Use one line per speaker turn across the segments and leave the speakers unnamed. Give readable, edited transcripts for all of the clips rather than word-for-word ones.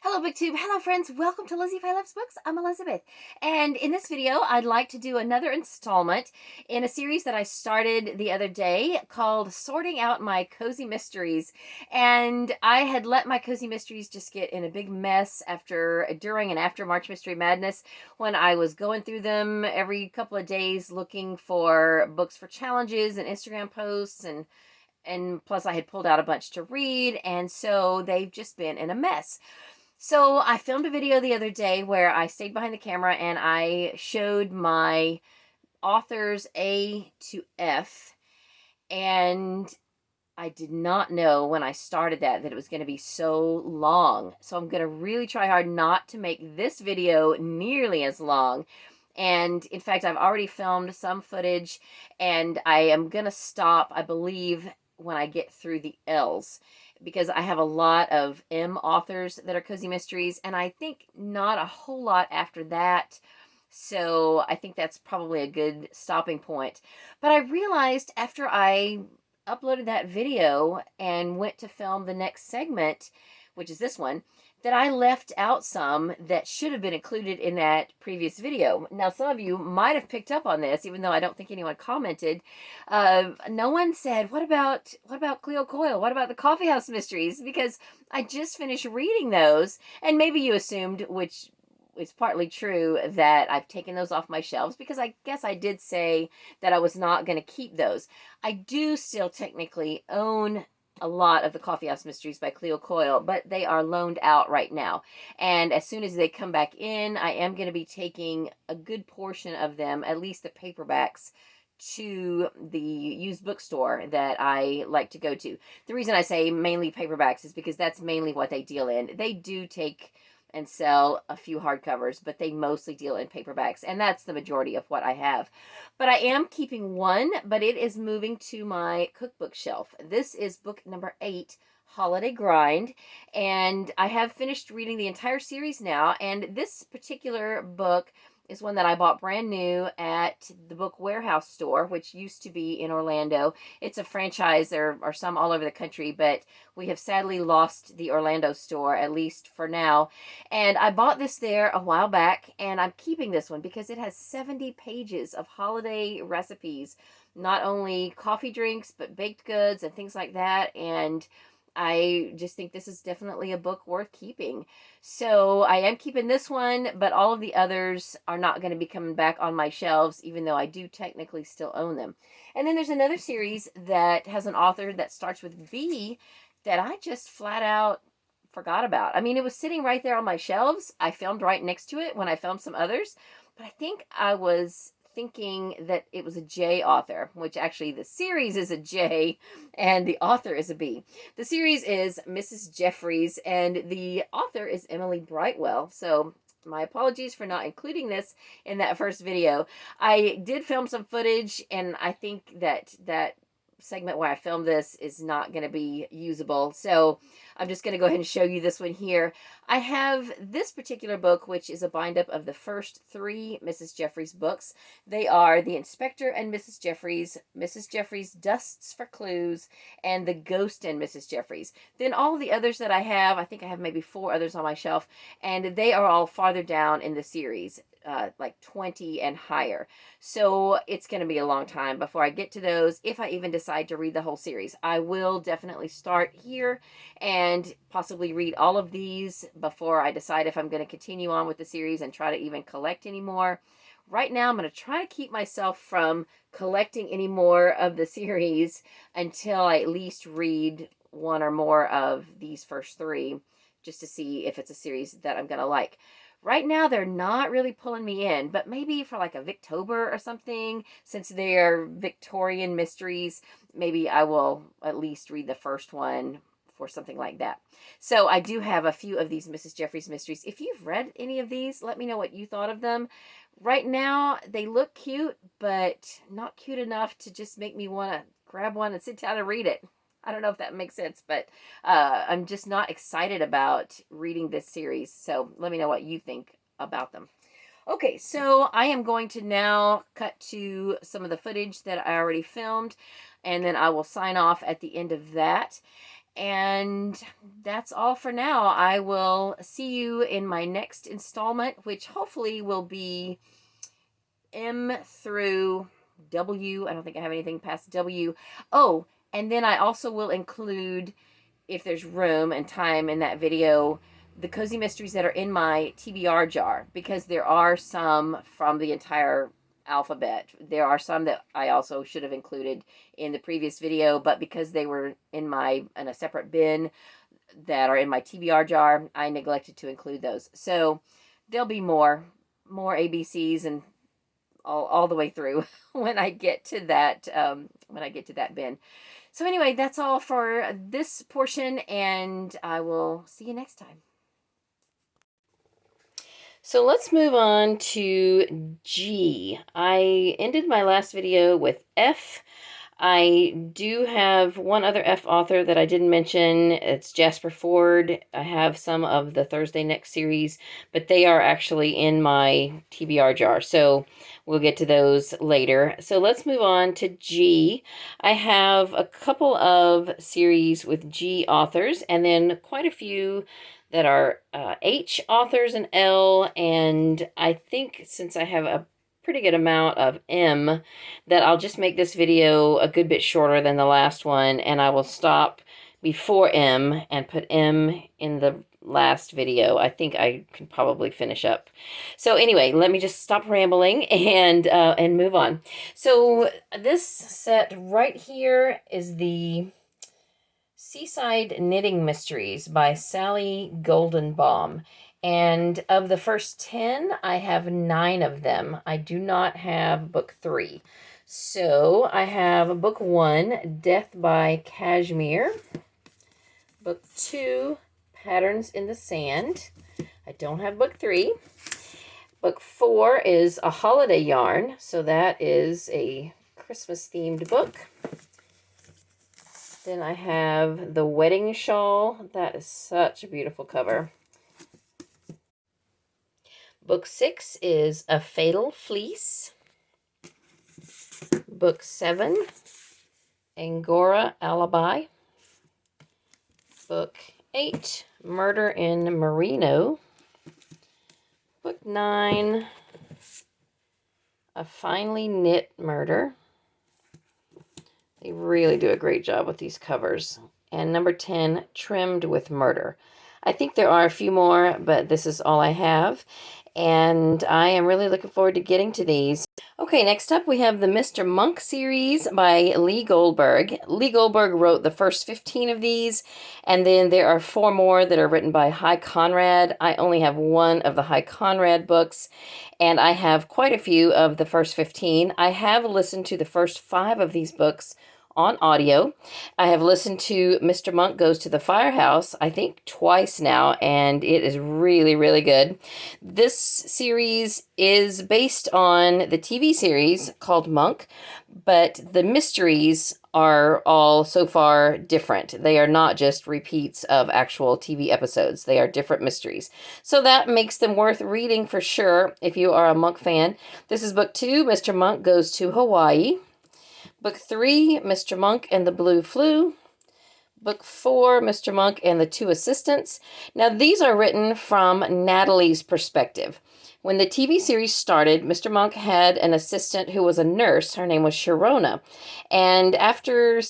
Hello BookTube, hello friends, welcome to LizziefayeLovesBooks. I'm Elizabeth, and in this video I'd like to do another installment in a series that I started the other day called Sorting Out My Cozy Mysteries. And I had let my cozy mysteries just get in a big mess during and after March Mystery Madness, when I was going through them every couple of days looking for books for challenges and Instagram posts, and plus I had pulled out a bunch to read, and so they've just been in a mess. So I filmed a video the other day where I stayed behind the camera and I showed my authors A to F, and I did not know when I started that it was going to be so long. So I'm going to really try hard not to make this video nearly as long. And in fact, I've already filmed some footage, and I am going to stop, I believe, when I get through the L's, because I have a lot of M authors that are cozy mysteries, and I think not a whole lot after that. So I think that's probably a good stopping point. But I realized after I uploaded that video and went to film the next segment, which is this one, that I left out some that should have been included in that previous video. Now, some of you might have picked up on this, even though I don't think anyone commented. No one said, what about Cleo Coyle? What about the Coffeehouse Mysteries? Because I just finished reading those, and maybe you assumed, which is partly true, that I've taken those off my shelves, because I guess I did say that I was not going to keep those. I do still technically own a lot of the Coffeehouse Mysteries by Cleo Coyle, but they are loaned out right now. And as soon as they come back in, I am going to be taking a good portion of them, at least the paperbacks, to the used bookstore that I like to go to. The reason I say mainly paperbacks is because that's mainly what they deal in. They do take and sell a few hardcovers, but they mostly deal in paperbacks, and that's the majority of what I have. But I am keeping one, but it is moving to my cookbook shelf. This is book number 8, Holiday Grind, and I have finished reading the entire series now, and this particular book is one that I bought brand new at the Book Warehouse store, which used to be in Orlando. It's a franchise. There are some all over the country, but we have sadly lost the Orlando store, at least for now. And I bought this there a while back, and I'm keeping this one because it has 70 pages of holiday recipes, not only coffee drinks, but baked goods and things like that. And I just think this is definitely a book worth keeping. So I am keeping this one, but all of the others are not going to be coming back on my shelves, even though I do technically still own them. And then there's another series that has an author that starts with B that I just flat out forgot about. I mean, it was sitting right there on my shelves. I filmed right next to it when I filmed some others, but I think I was thinking that it was a J author, which actually the series is a J and the author is a B. The series is Mrs. Jeffries and the author is Emily Brightwell. So my apologies for not including this in that first video. I did film some footage, and I think that segment where I filmed this is not going to be usable. So I'm just going to go ahead and show you this one here. I have this particular book, which is a bind-up of the first 3 Mrs. Jeffries books. They are The Inspector and Mrs. Jeffries Dusts for Clues, and The Ghost and Mrs. Jeffries. Then all of the others that I think I have maybe 4 others on my shelf, and they are all farther down in the series. Like 20 and higher. So it's going to be a long time before I get to those, if I even decide to read the whole series. I will definitely start here and possibly read all of these before I decide if I'm going to continue on with the series and try to even collect any more. Right now, I'm going to try to keep myself from collecting any more of the series until I at least read one or more of these first 3, just to see if it's a series that I'm going to like. Right now, they're not really pulling me in, but maybe for like a Victober or something, since they're Victorian mysteries, maybe I will at least read the first one for something like that. So I do have a few of these Mrs. Jeffries mysteries. If you've read any of these, let me know what you thought of them. Right now, they look cute, but not cute enough to just make me want to grab one and sit down and read it. I don't know if that makes sense, but I'm just not excited about reading this series. So let me know what you think about them. Okay, so I am going to now cut to some of the footage that I already filmed, and then I will sign off at the end of that. And that's all for now. I will see you in my next installment, which hopefully will be M through W. I don't think I have anything past W. Oh, and then I also will include, if there's room and time in that video, the cozy mysteries that are in my TBR jar, because there are some from the entire alphabet. There are some that I also should have included in the previous video, but because they were in a separate bin that are in my TBR jar, I neglected to include those. So there'll be more ABCs and all the way through when I get to that bin. So anyway, that's all for this portion, and I will see you next time. So let's move on to G. I ended my last video with F. I do have one other F author that I didn't mention. It's Jasper Fforde. I have some of the Thursday Next series, but they are actually in my TBR jar, so we'll get to those later. So let's move on to G. I have a couple of series with G authors, and then quite a few that are H authors and L, and I think since I have a pretty good amount of M, that I'll just make this video a good bit shorter than the last one, and I will stop before M and put M in the last video. I think I can probably finish up. So anyway, let me just stop rambling and move on. So this set right here is the Seaside Knitting Mysteries by Sally Goldenbaum. And of the first 10, I have 9 of them. I do not have book 3. So I have book 1, Death by Cashmere. Book 2, Patterns in the Sand. I don't have book 3. Book 4 is A Holiday Yarn. So that is a Christmas-themed book. Then I have The Wedding Shawl. That is such a beautiful cover. Book 6 is A Fatal Fleece. Book 7, Angora Alibi. Book 8, Murder in Merino. Book 9, A Finely Knit Murder. They really do a great job with these covers. And number 10, Trimmed with Murder. I think there are a few more, but this is all I have. And I am really looking forward to getting to these. Okay, next up we have the Mr. Monk series by Lee Goldberg. Lee Goldberg wrote the first 15 of these, and then there are 4 more that are written by High Conrad. I only have one of the High Conrad books, and I have quite a few of the first 15. I have listened to the first 5 of these books on audio. I have listened to Mr. Monk Goes to the Firehouse, I think twice now, and it is really, really good. This series is based on the TV series called Monk, but the mysteries are all so far different. They are not just repeats of actual TV episodes. They are different mysteries. So that makes them worth reading for sure if you are a Monk fan. This is book 2, Mr. Monk Goes to Hawaii. Book 3, Mr. Monk and the Blue Flu. Book 4, Mr. Monk and the 2 Assistants. Now, these are written from Natalie's perspective. When the TV series started, Mr. Monk had an assistant who was a nurse. Her name was Sharona. And after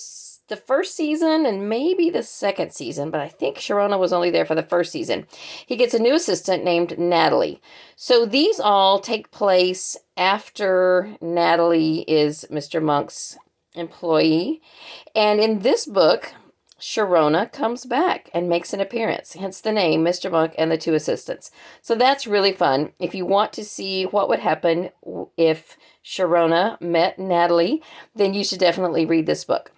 the first season and maybe the second season, but I think Sharona was only there for the first season, he gets a new assistant named Natalie. So these all take place after Natalie is Mr. Monk's employee. And in this book, Sharona comes back and makes an appearance, hence the name, Mr. Monk and the 2 Assistants. So that's really fun. If you want to see what would happen if Sharona met Natalie, then you should definitely read this book.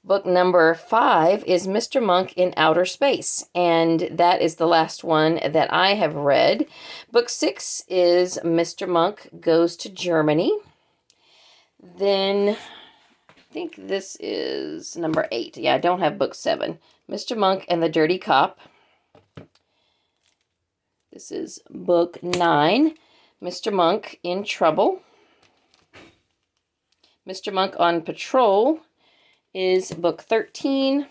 Book number 5 is Mr. Monk in Outer Space, and that is the last one that I have read. Book 6 is Mr. Monk Goes to Germany. Then I think this is number 8. Yeah, I don't have book 7. Mr. Monk and the Dirty Cop. This is book 9. Mr. Monk in Trouble. Mr. Monk on Patrol. is book 13.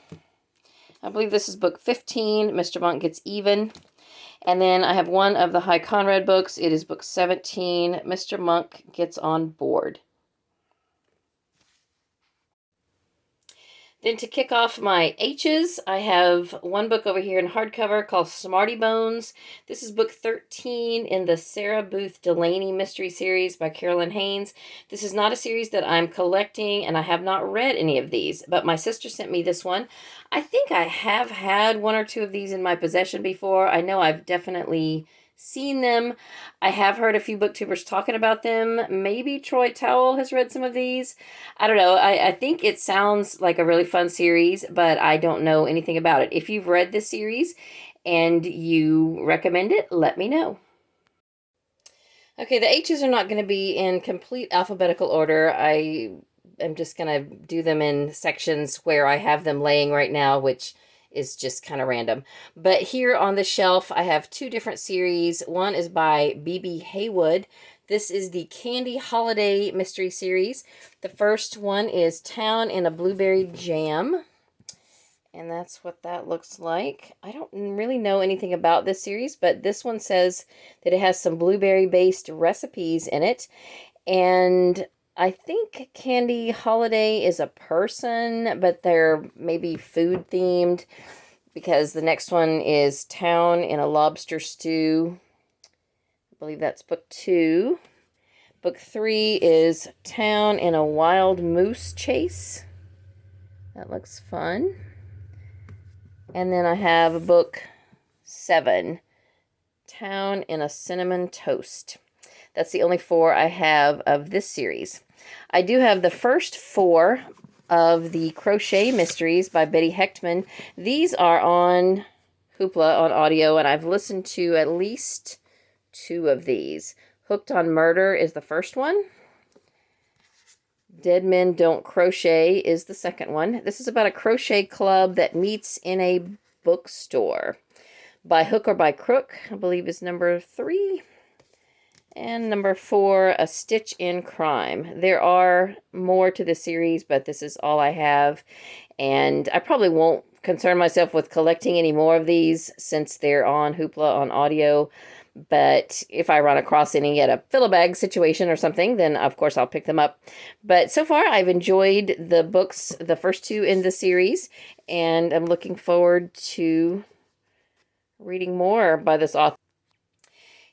I believe this is book 15, Mr. Monk Gets Even. And then I have one of the High Conrad books. It is book 17, Mr. Monk Gets on Board. Then to kick off my H's, I have one book over here in hardcover called Smarty Bones. This is book 13 in the Sarah Booth Delaney mystery series by Carolyn Haynes. This is not a series that I'm collecting, and I have not read any of these, but my sister sent me this one. I think I have had one or two of these in my possession before. I know I've definitely seen them. I have heard a few booktubers talking about them. Maybe Troy Towell has read some of these. I don't know. I think it sounds like a really fun series, but I don't know anything about it. If you've read this series and you recommend it, let me know. Okay, the H's are not going to be in complete alphabetical order. I am just going to do them in sections where I have them laying right now, which is just kind of random. But here on the shelf, I have two different series. One is by B.B. Haywood. This is the Candy Holiday Mystery Series. The first one is Town in a Blueberry Jam. And that's what that looks like. I don't really know anything about this series, but this one says that it has some blueberry-based recipes in it. And I think Candy Holiday is a person, but they're maybe food themed, because the next one is Town in a Lobster Stew. I believe that's book 2. Book 3 is Town in a Wild Moose Chase. That looks fun. And then I have book 7, Town in a Cinnamon Toast. That's the only 4 I have of this series. I do have the first 4 of the Crochet Mysteries by Betty Hechtman. These are on Hoopla on audio, and I've listened to at least 2 of these. Hooked on Murder is the first one. Dead Men Don't Crochet is the second one. This is about a crochet club that meets in a bookstore. By Hook or by Crook, I believe, is number 3. And number 4, A Stitch in Crime. There are more to the series, but this is all I have. And I probably won't concern myself with collecting any more of these since they're on Hoopla on audio. But if I run across any at a fill-a-bag situation or something, then of course I'll pick them up. But so far I've enjoyed the books, the first 2 in the series, and I'm looking forward to reading more by this author.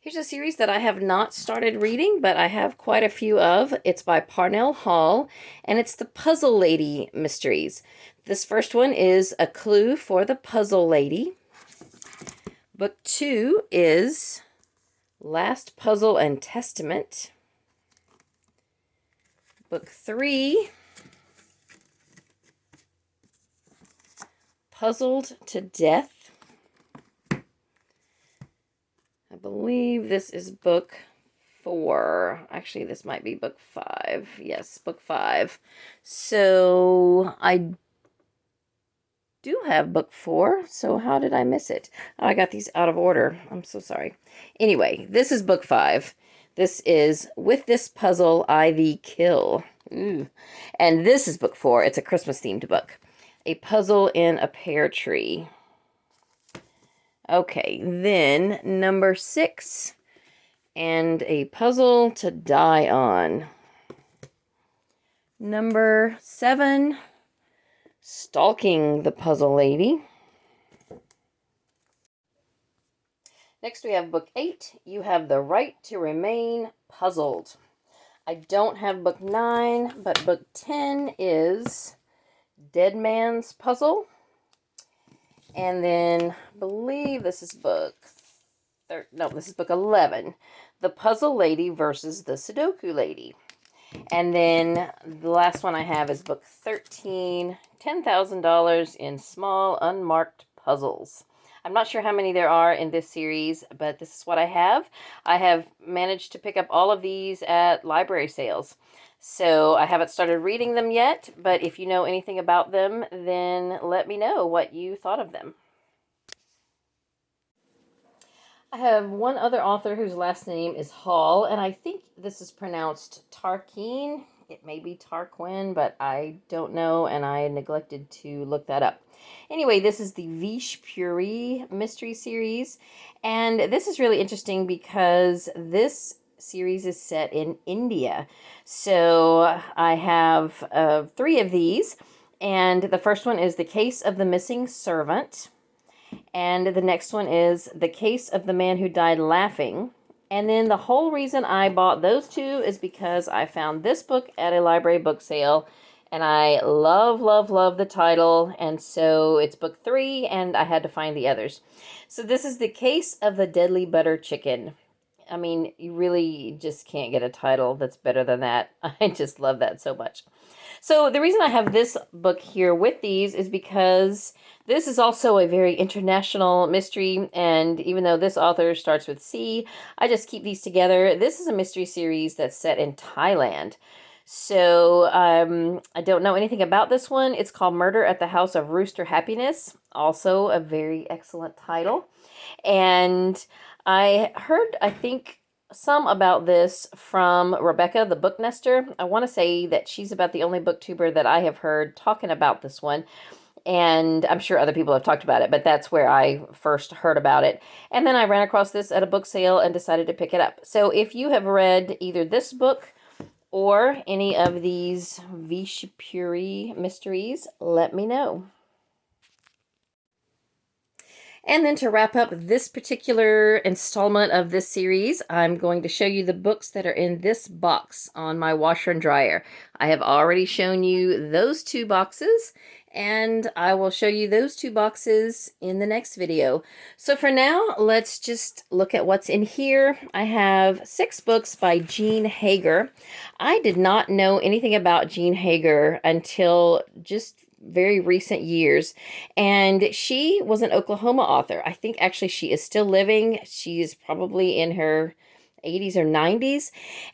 Here's a series that I have not started reading, but I have quite a few of. It's by Parnell Hall, and it's the Puzzle Lady Mysteries. This first one is A Clue for the Puzzle Lady. Book 2 is Last Puzzle and Testament. Book 3, Puzzled to Death. I believe this is book 4. Actually, this might be book 5. Yes, book 5. So I do have book 4. So how did I miss it? Oh, I got these out of order. I'm so sorry. Anyway, this is book 5. This is With This Puzzle I Thee Kill. Ooh. And this is book 4. It's a Christmas themed book. A Puzzle in a Pear Tree. Okay, then number 6, and A Puzzle to Die On. Number 7, Stalking the Puzzle Lady. Next we have book 8, You Have the Right to Remain Puzzled. I don't have book 9, but book 10 is Dead Man's Puzzle. And then I believe this is book this is book 11, The Puzzle Lady versus the Sudoku Lady. And then the last one I have is book 13, $10,000 in Small Unmarked Puzzles. I'm not sure how many there are in this series, but this is what I have. I have managed to pick up all of these at library sales. So I haven't started reading them yet, but if you know anything about them, then let me know what you thought of them. I have one other author whose last name is Hall, and I think this is pronounced Tarkeen. It may be Tarquin, but I don't know, and I neglected to look that up. Anyway, this is the Vish Puri mystery series, and this is really interesting because this series is set in India. So I have 3 of these, and the first one is The Case of the Missing Servant, and the next one is The Case of the Man Who Died Laughing. And then the whole reason I bought those 2 is because I found this book at a library book sale, and I love, love, love the title, and so it's book 3, and I had to find the others. So this is The Case of the Deadly Butter Chicken. I mean, you really just can't get a title that's better than that. I just love that so much. So the reason I have this book here with these is because this is also a very international mystery, and even though this author starts with C, I just keep these together. This is a mystery series that's set in Thailand. So I don't know anything about this one. It's called Murder at the House of Rooster Happiness, also a very excellent title. And I heard, I think, some about this from Rebecca, the book nester. I want to say that she's about the only booktuber that I have heard talking about this one. And I'm sure other people have talked about it, but that's where I first heard about it. And then I ran across this at a book sale and decided to pick it up. So if you have read either this book or any of these Vish Puri mysteries, let me know. And then to wrap up this particular installment of this series, I'm going to show you the books that are in this box on my washer and dryer. I have already shown you those 2 boxes, and I will show you those 2 boxes in the next video. So for now, let's just look at what's in here. I have 6 books by Jean Hager. I did not know anything about Jean Hager until just very recent years, and she was an Oklahoma author. I think actually she is still living. She is probably in her 80s or 90s,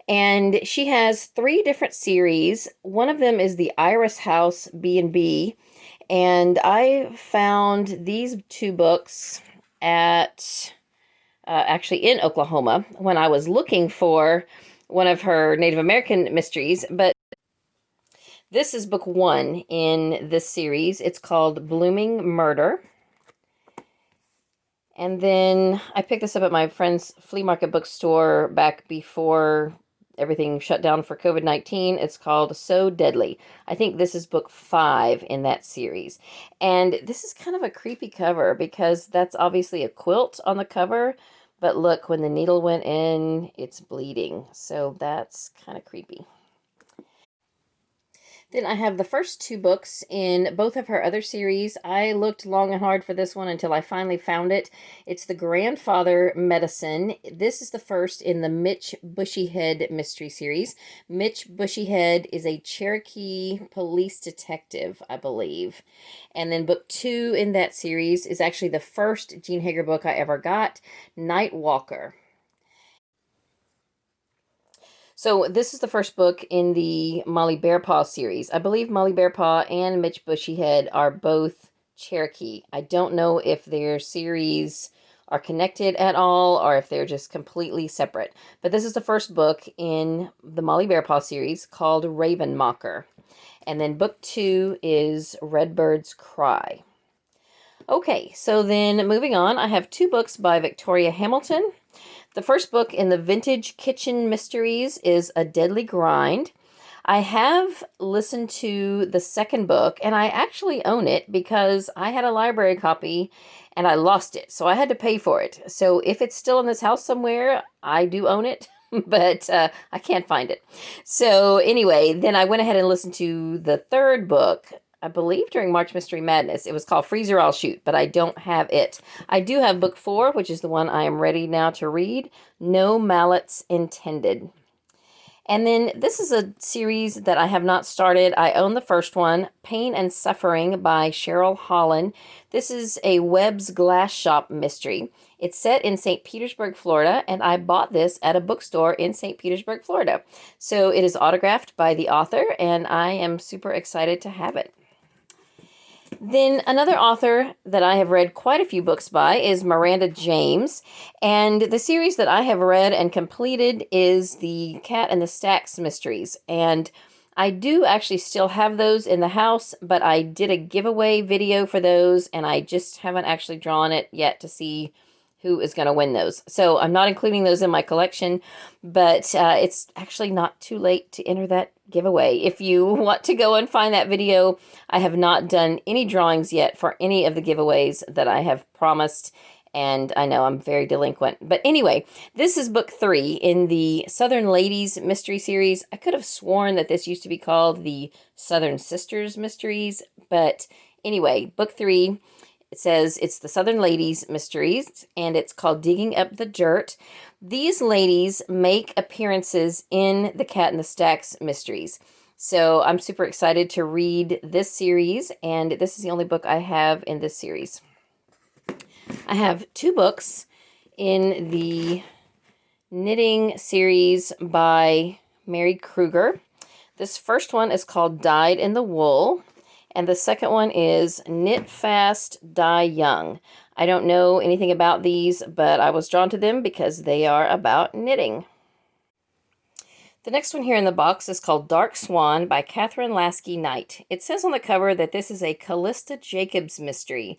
and she has 3 different series. One of them is the Iris House B&B, and I found these 2 books at actually in Oklahoma when I was looking for one of her Native American mysteries. But this is book 1 in this series. It's called Blooming Murder. And then I picked this up at my friend's flea market bookstore back before everything shut down for COVID-19. It's called So Deadly. I think this is book 5 in that series. And this is kind of a creepy cover because that's obviously a quilt on the cover. But look, when the needle went in, it's bleeding. So that's kind of creepy. Then I have the first 2 books in both of her other series. I looked long and hard for this one until I finally found it. It's The Grandfather Medicine. This is the first in the Mitch Bushyhead mystery series. Mitch Bushyhead is a Cherokee police detective, I believe. And then book 2 in that series is actually the first Jean Hager book I ever got, Night Walker. So this is the first book in the Molly Bearpaw series. I believe Molly Bearpaw and Mitch Bushyhead are both Cherokee. I don't know if their series are connected at all or if they're just completely separate. But this is the first book in the Molly Bearpaw series called Raven Mocker. And then book 2 is Redbird's Cry. Okay, so then moving on, I have 2 books by Victoria Hamilton. The first book in the Vintage Kitchen Mysteries is A Deadly Grind. I have listened to the second book, and I actually own it because I had a library copy and I lost it. So I had to pay for it. So if it's still in this house somewhere, I do own it, but I can't find it. So anyway, then I went ahead and listened to the third book, I believe during March Mystery Madness. It was called Freezer I'll Shoot, but I don't have it. I do have book 4, which is the one I am ready now to read, No Mallets Intended. And then this is a series that I have not started. I own the first one, Pain and Suffering by Cheryl Holland. This is a Webb's Glass Shop mystery. It's set in St. Petersburg, Florida, and I bought this at a bookstore in St. Petersburg, Florida. So it is autographed by the author, and I am super excited to have it. Then another author that I have read quite a few books by is Miranda James, and the series that I have read and completed is the Cat and the Stacks mysteries. And I do actually still have those in the house, but I did a giveaway video for those, and I just haven't actually drawn it yet to see who is going to win those. So I'm not including those in my collection, but it's actually not too late to enter that giveaway. If you want to go and find that video, I have not done any drawings yet for any of the giveaways that I have promised, and I know I'm very delinquent. But anyway, this is book 3 in the Southern Ladies Mystery Series. I could have sworn that this used to be called the Southern Sisters Mysteries, but anyway, book 3. It says it's the Southern Ladies Mysteries, and it's called Digging Up the Dirt. These ladies make appearances in the Cat in the Stacks Mysteries. So I'm super excited to read this series, and this is the only book I have in this series. I have 2 books in the knitting series by Mary Kruger. This first one is called Dyed in the Wool. And the second one is Knit Fast, Die Young. I don't know anything about these, but I was drawn to them because they are about knitting. The next one here in the box is called Dark Swan by Catherine Lasky Knight. It says on the cover that this is a Callista Jacobs mystery.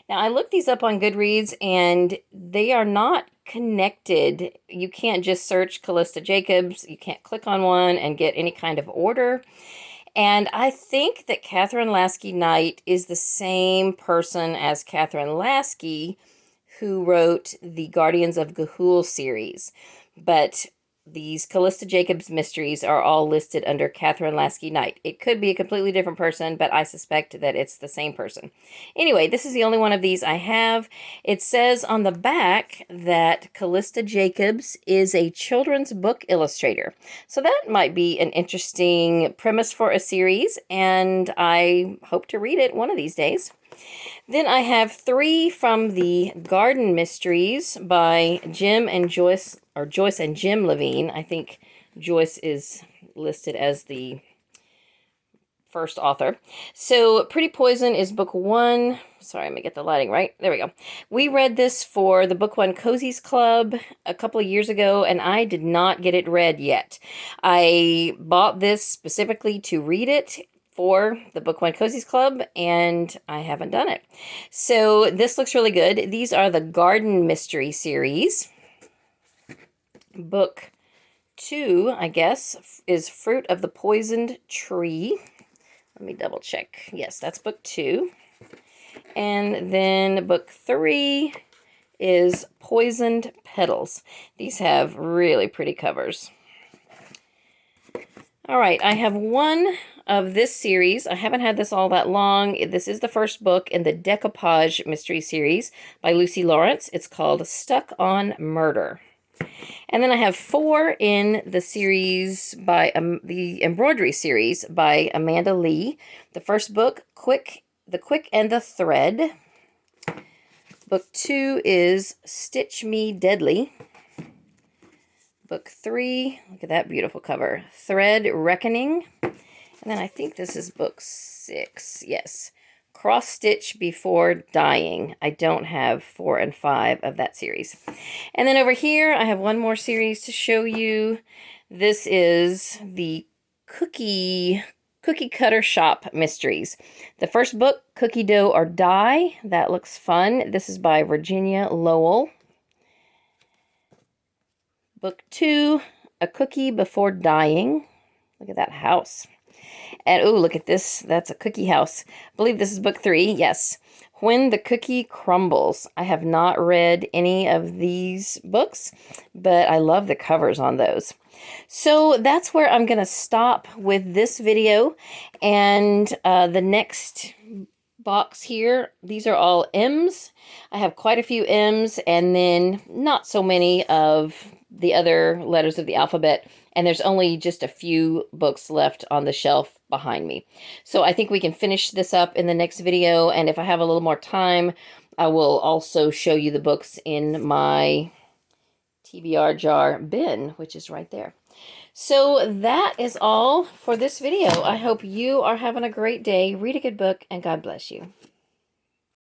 Now, I looked these up on Goodreads, and they are not connected. You can't just search Callista Jacobs. You can't click on one and get any kind of order. And I think that Catherine Lasky Knight is the same person as Catherine Lasky, who wrote the Guardians of Ga'Hoole series. But these Callista Jacobs mysteries are all listed under Catherine Lasky Knight. It could be a completely different person, but I suspect that it's the same person. Anyway, this is the only one of these I have. It says on the back that Callista Jacobs is a children's book illustrator. So that might be an interesting premise for a series, and I hope to read it one of these days. Then I have 3 from the Garden Mysteries by Jim and Joyce, or Joyce and Jim Levine. I think Joyce is listed as the first author. So Pretty Poison is book 1. Sorry, I'm going to get the lighting right. There we go. We read this for the Book 1 Cozies Club a couple of years ago, and I did not get it read yet. I bought this specifically to read it for the Book 1 Cozies Club, and I haven't done it. So this looks really good. These are the Garden Mystery series. Book 2, I guess, is Fruit of the Poisoned Tree. Let me double check. Yes, that's book 2. And then book 3 is Poisoned Petals. These have really pretty covers. All right, I have one of this series. I haven't had this all that long. This is the first book in the Decoupage Mystery Series by Lucy Lawrence. It's called Stuck on Murder. And then I have 4 in the series by the Embroidery series by Amanda Lee. The first book, The Quick and the Thread. Book 2 is Stitch Me Deadly. Book 3, look at that beautiful cover, Thread Reckoning. And then I think this is book 6, yes, Cross Stitch Before Dying. I don't have 4 and 5 of that series. And then over here, I have one more series to show you. This is the Cookie Cutter Shop Mysteries. The first book, Cookie Dough or Die. That looks fun. This is by Virginia Lowell. Book 2, A Cookie Before Dying. Look at that house. And, oh, look at this. That's a cookie house. I believe this is book 3. Yes. When the Cookie Crumbles. I have not read any of these books, but I love the covers on those. So that's where I'm going to stop with this video. And the next box here, these are all M's. I have quite a few M's, and then not so many of the other letters of the alphabet, and there's only just a few books left on the shelf behind me. So I think we can finish this up in the next video, and if I have a little more time, I will also show you the books in my TBR jar bin, which is right there. So that is all for this video. I hope you are having a great day. Read a good book, and God bless you.